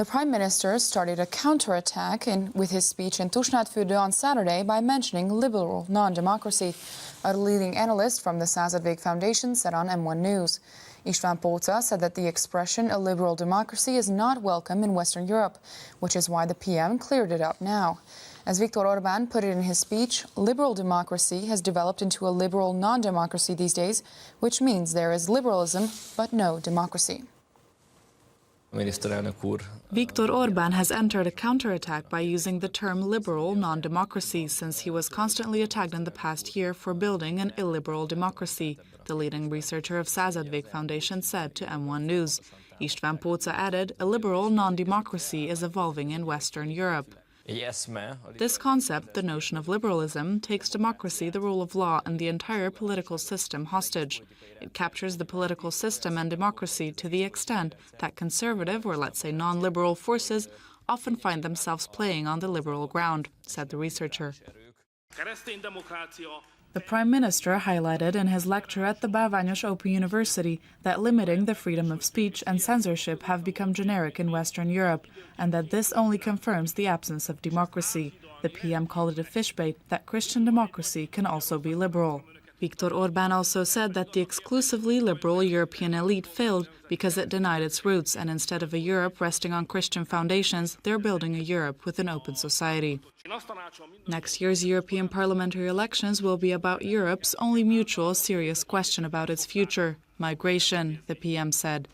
The Prime Minister started a counterattack with his speech in Tusnádfürdő on Saturday by mentioning liberal non-democracy. A leading analyst from the Századvég Foundation said on M1 News. István Póca said that the expression a liberal democracy is not welcome in Western Europe, which is why the PM cleared it up now. As Viktor Orban put it in his speech, liberal democracy has developed into a liberal non-democracy these days, which means there is liberalism but no democracy. Viktor Orban has entered a counterattack by using the term liberal non-democracy since he was constantly attacked in the past year for building an illiberal democracy, the leading researcher of Századvég Foundation said to M1 News. István Póca added, a liberal non-democracy is evolving in Western Europe. This concept, the notion of liberalism, takes democracy, the rule of law, and the entire political system hostage. It captures the political system and democracy to the extent that conservative, or let's say non-liberal forces, often find themselves playing on the liberal ground, said the researcher. The Prime Minister highlighted in his lecture at the Bálványos Open University that limiting the freedom of speech and censorship have become generic in Western Europe, and that this only confirms the absence of democracy. The PM called it a fishbait that Christian democracy can also be liberal. Viktor Orban also said that the exclusively liberal European elite failed because it denied its roots, and instead of a Europe resting on Christian foundations, they're building a Europe with an open society. Next year's European parliamentary elections will be about Europe's only mutual serious question about its future, migration, the PM said.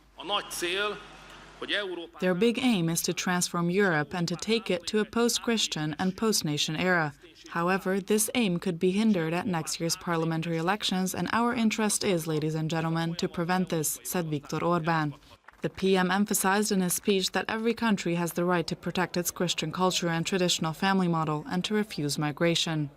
Their big aim is to transform Europe and to take it to a post-Christian and post-nation era. However, this aim could be hindered at next year's parliamentary elections, and our interest is, ladies and gentlemen, to prevent this, said Viktor Orban. The PM emphasized in his speech that every country has the right to protect its Christian culture and traditional family model and to refuse migration.